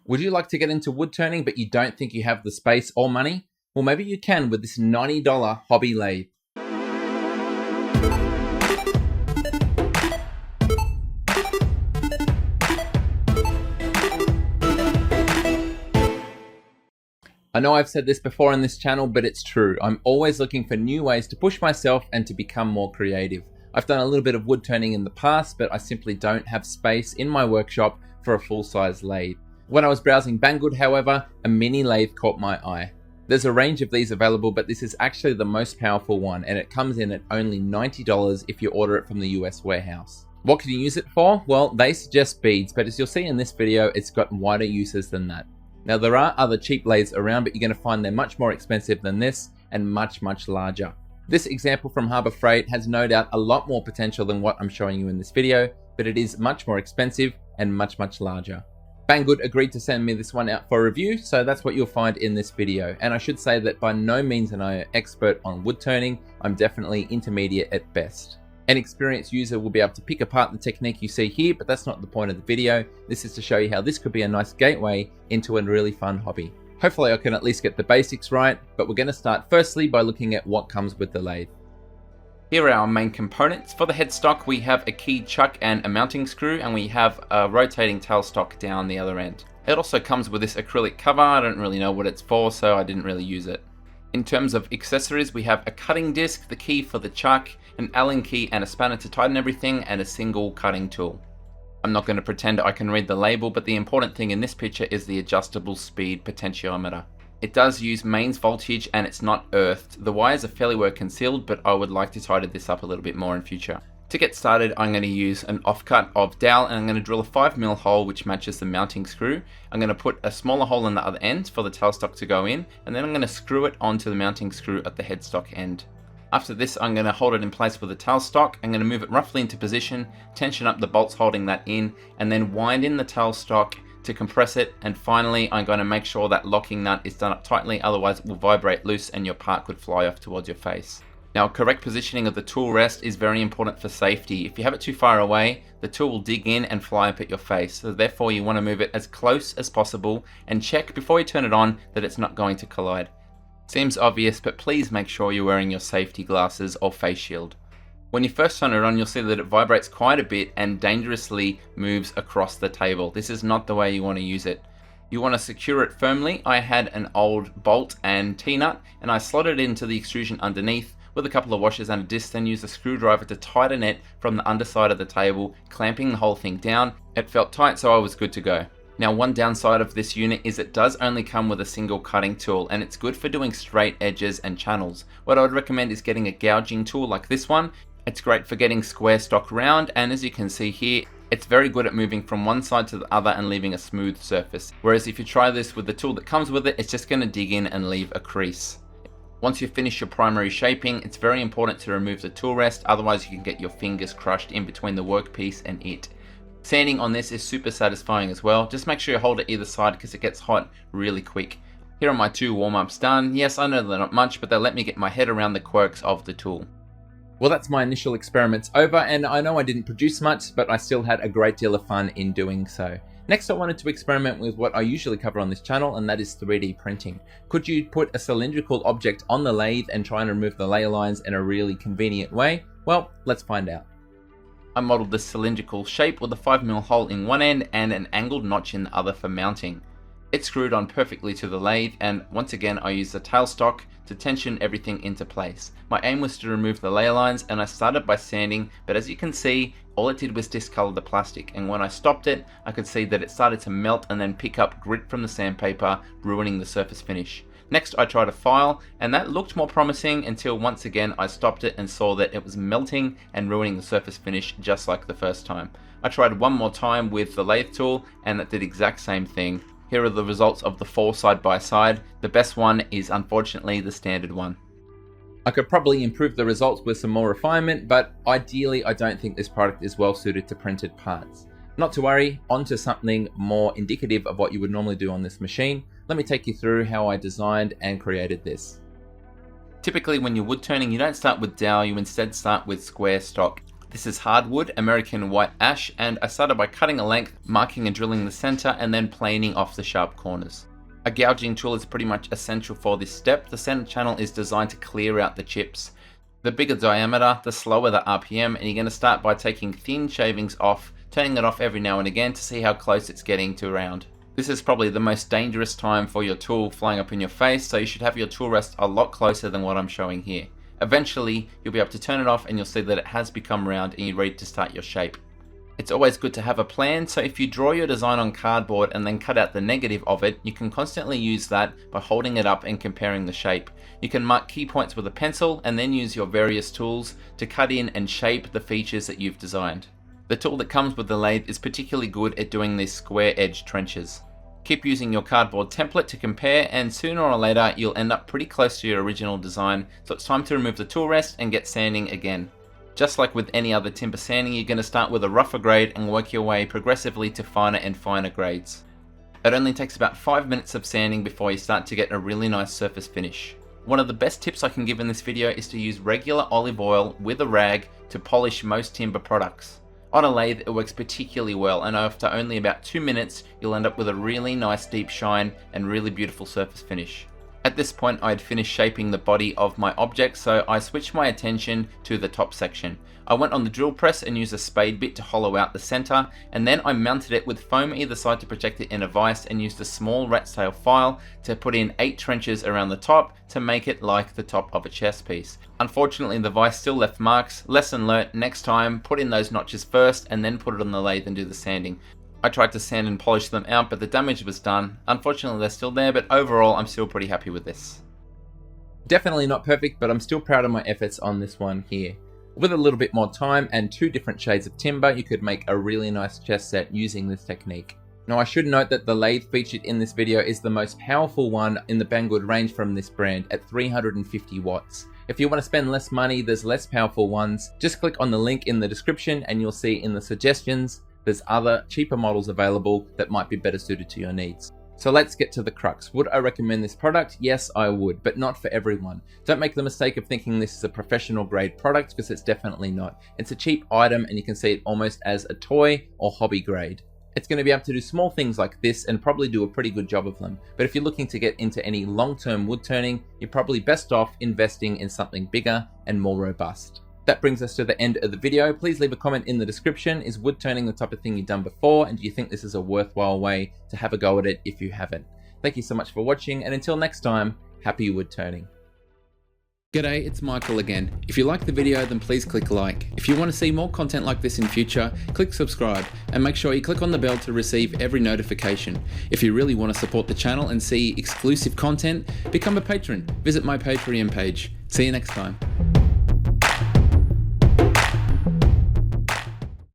Would you like to get into wood turning but you don't think you have the space or money? Well, maybe you can with this $90 hobby lathe. I know I've said this before on this channel, but it's true. I'm always looking for new ways to push myself and to become more creative. I've done a little bit of wood turning in the past, but I simply don't have space in my workshop for a full-size lathe. When I was browsing Banggood, however, a mini lathe caught my eye. There's a range of these available, but this is actually the most powerful one, and it comes in at only $90 if you order it from the US warehouse. What can you use it for? Well, they suggest beads, but as you'll see in this video, it's got wider uses than that. Now, there are other cheap lathes around, but you're going to find they're much more expensive than this and much larger. This example from Harbor Freight has no doubt a lot more potential than what I'm showing you in this video, but it is much more expensive and much larger. Banggood agreed to send me this one out for review, so that's what you'll find in this video. And I should say that by no means am I an expert on wood turning. I'm definitely intermediate at best. An experienced user will be able to pick apart the technique you see here, but that's not the point of the video. This is to show you how this could be a nice gateway into a really fun hobby. Hopefully I can at least get the basics right, but we're going to start firstly by looking at what comes with the lathe. Here are our main components. For the headstock, we have a key chuck and a mounting screw, and we have a rotating tailstock down the other end. It also comes with this acrylic cover. I don't really know what it's for, so I didn't really use it. In terms of accessories, we have a cutting disc, the key for the chuck, an Allen key and a spanner to tighten everything, and a single cutting tool. I'm not going to pretend I can read the label, but the important thing in this picture is the adjustable speed potentiometer. It does use mains voltage and it's not earthed. The wires are fairly well concealed, but I would like to tidy this up a little bit more in future. To get started, I'm going to use an offcut of dowel, and I'm going to drill a 5mm hole which matches the mounting screw. I'm going to put a smaller hole in the other end for the tailstock to go in, and then I'm going to screw it onto the mounting screw at the headstock end. After this, I'm going to hold it in place with the tailstock. I'm going to move it roughly into position, tension up the bolts holding that in, and then wind in the tailstock to compress it. And finally, I'm going to make sure that locking nut is done up tightly, otherwise it will vibrate loose and your part could fly off towards your face. Now, correct positioning of the tool rest is very important for safety. If you have it too far away, the tool will dig in and fly up at your face. So therefore, you want to move it as close as possible and check before you turn it on that it's not going to collide. Seems obvious, but please make sure you're wearing your safety glasses or face shield. When you first turn it on, you'll see that it vibrates quite a bit and dangerously moves across the table. This is not the way you want to use it. You want to secure it firmly. I had an old bolt and T-nut, and I slotted it into the extrusion underneath with a couple of washers and a disc, then used a screwdriver to tighten it from the underside of the table, clamping the whole thing down. It felt tight, so I was good to go. Now, one downside of this unit is it does only come with a single cutting tool, and it's good for doing straight edges and channels. What I would recommend is getting a gouging tool like this one. It's great for getting square stock round, and as you can see here, it's very good at moving from one side to the other and leaving a smooth surface. Whereas if you try this with the tool that comes with it, it's just going to dig in and leave a crease. Once you finish your primary shaping, it's very important to remove the tool rest, otherwise you can get your fingers crushed in between the workpiece and it. Sanding on this is super satisfying as well. Just make sure you hold it either side because it gets hot really quick. Here are my 2 warm-ups done. Yes, I know they're not much, but they let me get my head around the quirks of the tool. Well, that's my initial experiments over, and I know I didn't produce much, but I still had a great deal of fun in doing so. Next, I wanted to experiment with what I usually cover on this channel, and that is 3D printing. Could you put a cylindrical object on the lathe and try and remove the layer lines in a really convenient way? Well, let's find out. I modeled this cylindrical shape with a 5mm hole in one end and an angled notch in the other for mounting. It screwed on perfectly to the lathe, and once again I used the tailstock to tension everything into place. My aim was to remove the layer lines, and I started by sanding, but as you can see, all it did was discolor the plastic, and when I stopped it, I could see that it started to melt and then pick up grit from the sandpaper, ruining the surface finish. Next, I tried a file, and that looked more promising until once again I stopped it and saw that it was melting and ruining the surface finish just like the first time. I tried one more time with the lathe tool, and that did the exact same thing. Here are the results of the 4 side by side. The best one is unfortunately the standard one. I could probably improve the results with some more refinement, but ideally I don't think this product is well suited to printed parts. Not to worry, onto something more indicative of what you would normally do on this machine. Let me take you through how I designed and created this. Typically when you're wood turning, you don't start with dowel, you instead start with square stock. This is hardwood, American white ash, and I started by cutting a length, marking and drilling the center, and then planing off the sharp corners. A gouging tool is pretty much essential for this step. The center channel is designed to clear out the chips. The bigger diameter, the slower the RPM, and you're going to start by taking thin shavings off, turning it off every now and again to see how close it's getting to round. This is probably the most dangerous time for your tool flying up in your face, so you should have your tool rest a lot closer than what I'm showing here. Eventually, you'll be able to turn it off and you'll see that it has become round and you're ready to start your shape. It's always good to have a plan, so if you draw your design on cardboard and then cut out the negative of it, you can constantly use that by holding it up and comparing the shape. You can mark key points with a pencil and then use your various tools to cut in and shape the features that you've designed. The tool that comes with the lathe is particularly good at doing these square edge trenches. Keep using your cardboard template to compare, and sooner or later you'll end up pretty close to your original design, so it's time to remove the tool rest and get sanding again. Just like with any other timber sanding, you're going to start with a rougher grade and work your way progressively to finer and finer grades. It only takes about 5 minutes of sanding before you start to get a really nice surface finish. One of the best tips I can give in this video is to use regular olive oil with a rag to polish most timber products. On a lathe, it works particularly well, and after only about 2 minutes, you'll end up with a really nice deep shine and really beautiful surface finish. At this point, I had finished shaping the body of my object, so I switched my attention to the top section. I went on the drill press and used a spade bit to hollow out the center, and then I mounted it with foam either side to protect it in a vise, and used a small rat's tail file to put in 8 trenches around the top to make it like the top of a chess piece. Unfortunately, the vise still left marks. Lesson learnt: next time, put in those notches first and then put it on the lathe and do the sanding. I tried to sand and polish them out, but the damage was done. Unfortunately, they're still there, but overall, I'm still pretty happy with this. Definitely not perfect, but I'm still proud of my efforts on this one here. With a little bit more time and 2 different shades of timber, you could make a really nice chess set using this technique. Now, I should note that the lathe featured in this video is the most powerful one in the Banggood range from this brand at 350 watts. If you want to spend less money, there's less powerful ones. Just click on the link in the description and you'll see in the suggestions there's other cheaper models available that might be better suited to your needs. So let's get to the crux. Would I recommend this product? Yes, I would, but not for everyone. Don't make the mistake of thinking this is a professional grade product, because it's definitely not. It's a cheap item and you can see it almost as a toy or hobby grade. It's going to be able to do small things like this and probably do a pretty good job of them. But if you're looking to get into any long-term wood turning, you're probably best off investing in something bigger and more robust. That brings us to the end of the video. Please leave a comment in the description. Is wood turning the type of thing you've done before, and do you think this is a worthwhile way to have a go at it if you haven't? Thank you so much for watching, and until next time, happy wood turning. G'day, it's Michael again. If you like the video, then please click like. If you want to see more content like this in future, click subscribe, and make sure you click on the bell to receive every notification. If you really want to support the channel and see exclusive content, become a patron. Visit my Patreon page. See you next time.